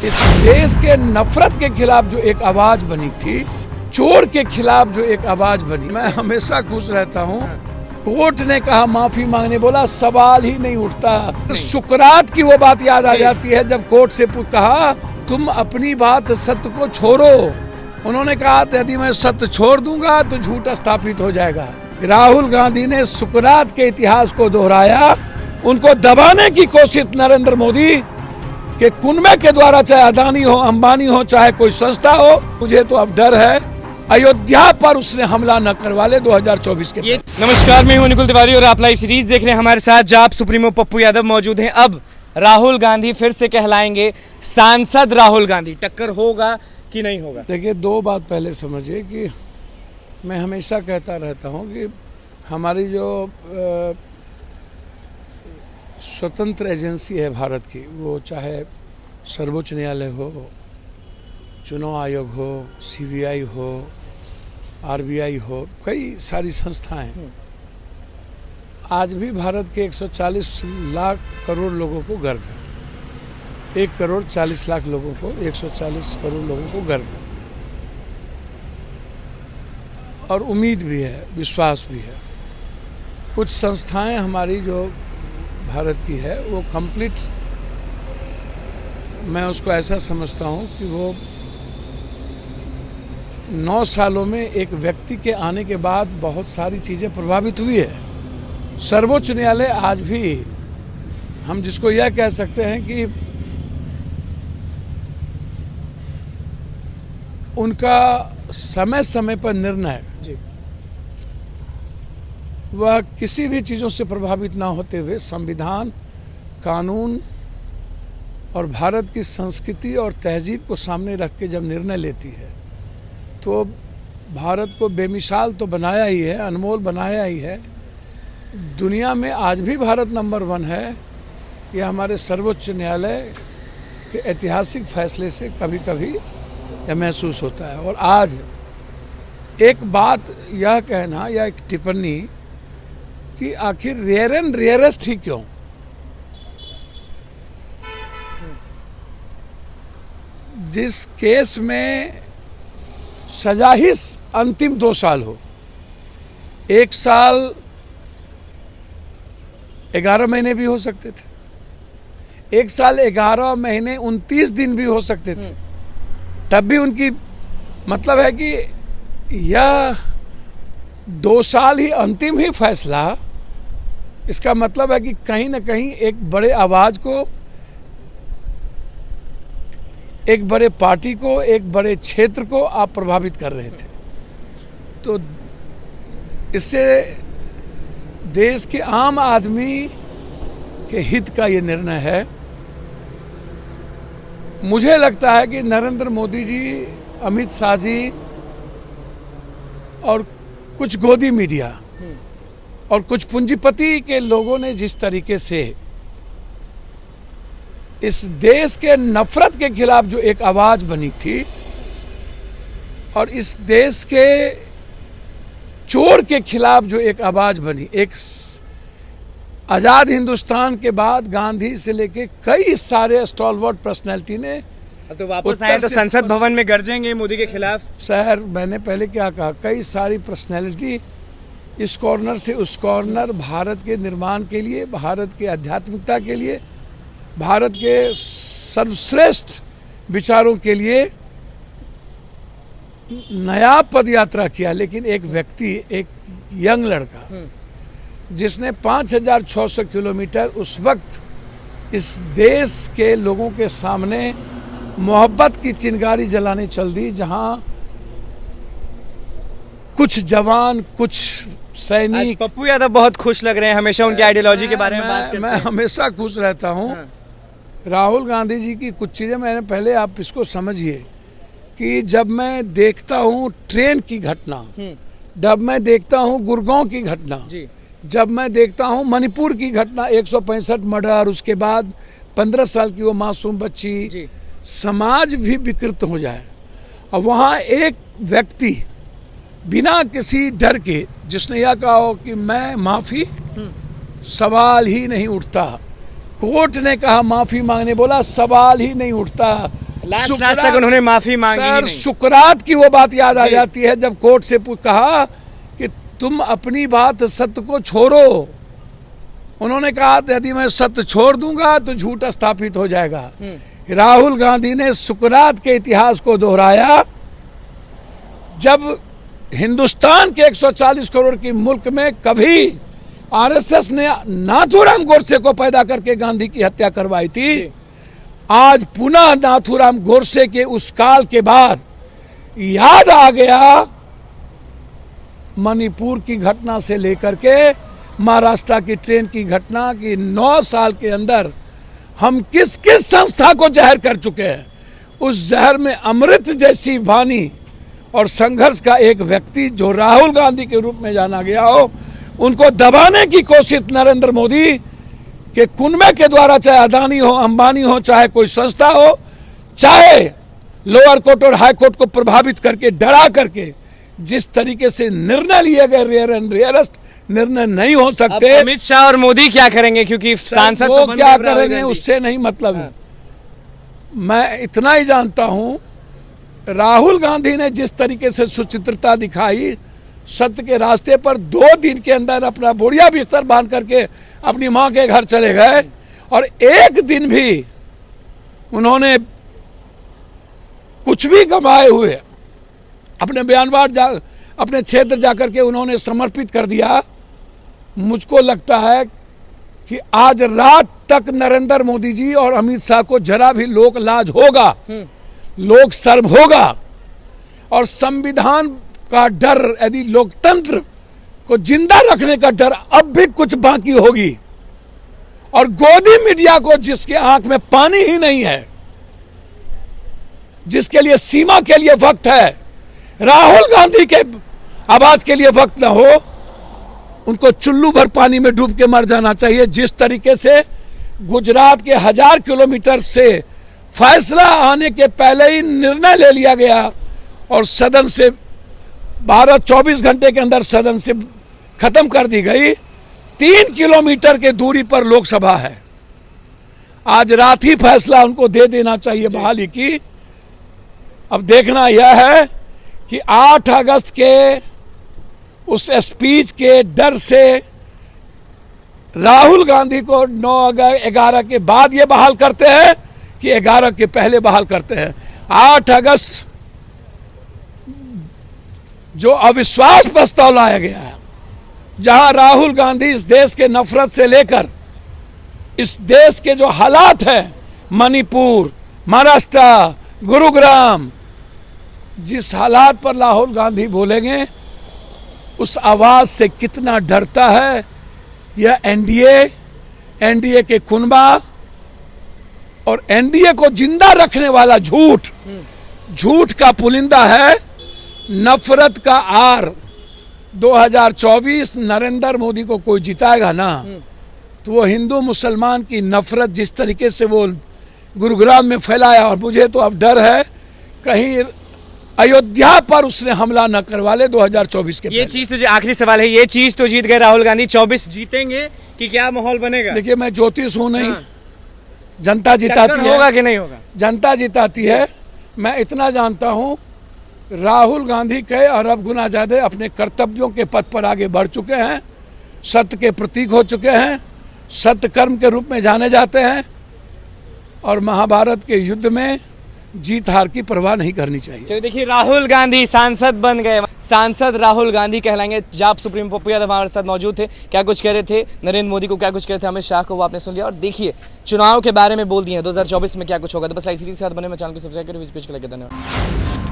इस देश के नफरत के खिलाफ जो एक आवाज बनी थी, चोर के खिलाफ जो एक आवाज बनी, मैं हमेशा खुश रहता हूँ। कोर्ट ने कहा माफी मांगने, बोला सवाल ही नहीं उठता। सुकरात की वो बात याद आ जाती है जब कोर्ट से कहा तुम अपनी बात सत्य को छोड़ो। उन्होंने कहा यदि मैं सत्य छोड़ दूंगा तो झूठ स्थापित हो जाएगा। राहुल गांधी ने सुकरात के इतिहास को दोहराया, उनको दबाने की कोशिश नरेंद्र मोदी के कुनबे के द्वारा, चाहे अदानी हो, अंबानी हो, चाहे कोई संस्था हो। मुझे तो अब डर है अयोध्या पर उसने हमला न करवा ले 2024 के। नमस्कार, मैं हूं निकुल तिवारी और आप लाइव सीरीज देख रहे हैं। हमारे साथ जाप सुप्रीमो पप्पू यादव मौजूद हैं। अब राहुल गांधी फिर से कहलाएंगे सांसद राहुल गांधी, टक्कर होगा कि नहीं होगा? देखिए, दो बात पहले समझिए कि मैं हमेशा कहता रहता हूं कि हमारी जो स्वतंत्र एजेंसी है भारत की, वो चाहे सर्वोच्च न्यायालय हो, चुनाव आयोग हो, सीबीआई हो, आरबीआई हो, कई सारी संस्थाएं, आज भी भारत के 140 लाख करोड़ लोगों को गर्व है। 1 करोड़ 40 लाख लोगों को, 140 करोड़ लोगों को गर्व है और उम्मीद भी है, विश्वास भी है। कुछ संस्थाएं हमारी जो भारत की है वो कंप्लीट, मैं उसको ऐसा समझता हूँ कि वो 9 सालों में एक व्यक्ति के आने के बाद बहुत सारी चीज़ें प्रभावित हुई है। सर्वोच्च न्यायालय आज भी, हम जिसको यह कह सकते हैं कि उनका समय समय पर निर्णय, वह किसी भी चीज़ों से प्रभावित ना होते हुए संविधान, कानून और भारत की संस्कृति और तहजीब को सामने रख के जब निर्णय लेती है तो भारत को बेमिसाल तो बनाया ही है, अनमोल बनाया ही है। दुनिया में आज भी भारत नंबर 1 है। यह हमारे सर्वोच्च न्यायालय के ऐतिहासिक फैसले से कभी कभी यह महसूस होता है। और आज एक बात यह कहना या एक टिप्पणी कि आखिर रेयर एंड रेयरेस्ट ही क्यों, जिस केस में सजा ही अंतिम 2 साल हो, 1 साल 11 महीने भी हो सकते थे, 1 साल 11 महीने 29 दिन भी हो सकते थे, तब भी उनकी मतलब है कि यह 2 साल ही अंतिम ही फैसला। इसका मतलब है कि कहीं ना कहीं एक बड़े आवाज को, एक बड़े पार्टी को, एक बड़े क्षेत्र को आप प्रभावित कर रहे थे। तो इससे देश के आम आदमी के हित का ये निर्णय है। मुझे लगता है कि नरेंद्र मोदी जी, अमित शाह जी और कुछ गोदी मीडिया और कुछ पूंजीपति के लोगों ने जिस तरीके से इस देश के नफरत के खिलाफ जो एक आवाज बनी थी और इस देश के चोर के खिलाफ जो एक आवाज बनी, एक आजाद हिंदुस्तान के बाद गांधी से लेके कई सारे स्टॉलवर्ड पर्सनैलिटी ने, तो वापस आए तो संसद भवन में गरजेंगे मोदी के खिलाफ। सर, मैंने पहले क्या कहा, कई सारी पर्सनैलिटी इस कॉर्नर से उस कॉर्नर भारत के निर्माण के लिए, भारत के आध्यात्मिकता के लिए, भारत के सर्वश्रेष्ठ विचारों के लिए नया पद यात्रा किया। लेकिन एक व्यक्ति, एक यंग लड़का जिसने 5600 किलोमीटर उस वक्त इस देश के लोगों के सामने मोहब्बत की चिंगारी जलाने चल दी, जहां कुछ जवान, कुछ सैनिक। पप्पू यादव बहुत खुश लग रहे हैं, हमेशा उनकी आइडियोलॉजी के बारे में बात करते हैं। मैं हमेशा खुश रहता हूं। राहुल गांधी जी की कुछ चीज़ें, मैंने पहले, आप इसको समझिए कि जब मैं देखता हूं ट्रेन की घटना, जब मैं देखता हूं गुड़गांव की घटना, जब मैं देखता हूं मणिपुर की घटना, 165 मर्डर, उसके बाद 15 साल की वो मासूम बच्ची, समाज भी विकृत हो जाए और वहाँ एक व्यक्ति बिना किसी डर के जिसने यह कहा हो कि मैं माफ़ी, सवाल ही नहीं उठता। कोर्ट ने कहा माफ़ी मांगने, बोला सवाल ही नहीं उठता। लास्ट तक उन्होंने माफी मांगी ही सर, नहीं। सुकरात की वो बात याद आ जाती है जब कोर्ट से कहा कि तुम अपनी बात सत्य को छोड़ो। उन्होंने कहा यदि मैं सत्य छोड़ दूंगा तो झूठ स्थापित हो जाएगा। राहुल गांधी ने सुकरात के इतिहास को दोहराया। जब हिंदुस्तान के 140 करोड़ की मुल्क में कभी आरएसएस ने नाथूराम गोडसे को पैदा करके गांधी की हत्या करवाई थी, आज पुनः नाथूराम गोडसे के उस काल के बाद याद आ गया मणिपुर की घटना से लेकर के महाराष्ट्र की ट्रेन की घटना की 9 साल के अंदर हम किस किस संस्था को जहर कर चुके हैं। उस जहर में अमृत जैसी वाणी और संघर्ष का एक व्यक्ति जो राहुल गांधी के रूप में जाना गया हो, उनको दबाने की कोशिश नरेंद्र मोदी के कुनबे के द्वारा, चाहे अदानी हो, अंबानी हो, चाहे कोई संस्था हो, चाहे लोअर कोर्ट और हाई कोर्ट को प्रभावित करके, डरा करके जिस तरीके से निर्णय लिए गए, रेयर एंड रेयरेस्ट निर्णय नहीं हो सकते। अमित शाह और मोदी क्या करेंगे, क्योंकि सांसद वो तो क्या करेंगे उससे नहीं मतलब। मैं इतना ही जानता हूं, राहुल गांधी ने जिस तरीके से सुचित्रता दिखाई, सत्य के रास्ते पर 2 दिन के अंदर अपना बोरिया बिस्तर बांध करके अपनी मां के घर चले गए और एक दिन भी उन्होंने कुछ भी गंवाए हुए अपने बयानबार अपने क्षेत्र जाकर के उन्होंने समर्पित कर दिया। मुझको लगता है कि आज रात तक नरेंद्र मोदी जी और अमित शाह को जरा भी लोक लाज होगा, लोक शर्म होगा और संविधान का डर, यदि लोकतंत्र को जिंदा रखने का डर अब भी कुछ बाकी होगी। और गोदी मीडिया को, जिसके आंख में पानी ही नहीं है, जिसके लिए सीमा के लिए वक्त है, राहुल गांधी के आवाज के लिए वक्त ना हो, उनको चुल्लू भर पानी में डूब के मर जाना चाहिए। जिस तरीके से गुजरात के 1000 किलोमीटर से फैसला आने के पहले ही निर्णय ले लिया गया और सदन से 12-24 घंटे के अंदर सदन से खत्म कर दी गई। 3 किलोमीटर के दूरी पर लोकसभा है। आज रात ही फैसला उनको दे देना चाहिए बहाली की। अब देखना यह है कि 8 अगस्त के उस स्पीच के डर से राहुल गांधी को 9-11 के बाद ये बहाल करते हैं कि 11 के पहले बहाल करते हैं। 8 अगस्त जो अविश्वास प्रस्ताव लाया गया है, जहां राहुल गांधी इस देश के नफरत से लेकर इस देश के जो हालात हैं, मणिपुर, महाराष्ट्र, गुरुग्राम, जिस हालात पर राहुल गांधी बोलेंगे उस आवाज से कितना डरता है यह एनडीए के कुनबा और एनडीए को जिंदा रखने वाला झूठ का पुलिंदा है। नफरत का आर 2024 नरेंद्र मोदी को कोई जिताएगा ना, तो वो हिंदू मुसलमान की नफरत जिस तरीके से वो गुरुग्राम में फैलाया, और मुझे तो अब डर है कहीं अयोध्या पर उसने हमला न करवा ले 2024 के। ये चीज तो, आखिरी सवाल है, ये चीज तो जीत गए राहुल गांधी, 24 जीतेंगे कि क्या माहौल बनेगा? देखिए, मैं ज्योतिष हूं नहीं, जनता जिताती है। होगा कि नहीं होगा? जनता जिताती है। मैं इतना जानता हूं, राहुल गांधी कई अरब गुना ज्यादा अपने कर्तव्यों के पथ पर आगे बढ़ चुके हैं, सत्य के प्रतीक हो चुके हैं, सत्य कर्म के रूप में जाने जाते हैं और महाभारत के युद्ध में जीत हार की परवाह नहीं करनी चाहिए। चलिए देखिए, राहुल गांधी सांसद बन गए, सांसद राहुल गांधी कहलाएंगे। जाप सुप्रीम पप्पू यादव हमारे साथ मौजूद थे, क्या कुछ कह रहे थे नरेंद्र मोदी को, क्या कुछ कह रहे थे अमित शाह को, वो आपने सुन लिया। और देखिए, चुनाव के बारे में बोल दिए 2024 में क्या कुछ होगा। तो बस लाइव सीरीज के साथ बने, मैं चैनल को सब्सक्राइब करें। इस पेज के लिए धन्यवाद।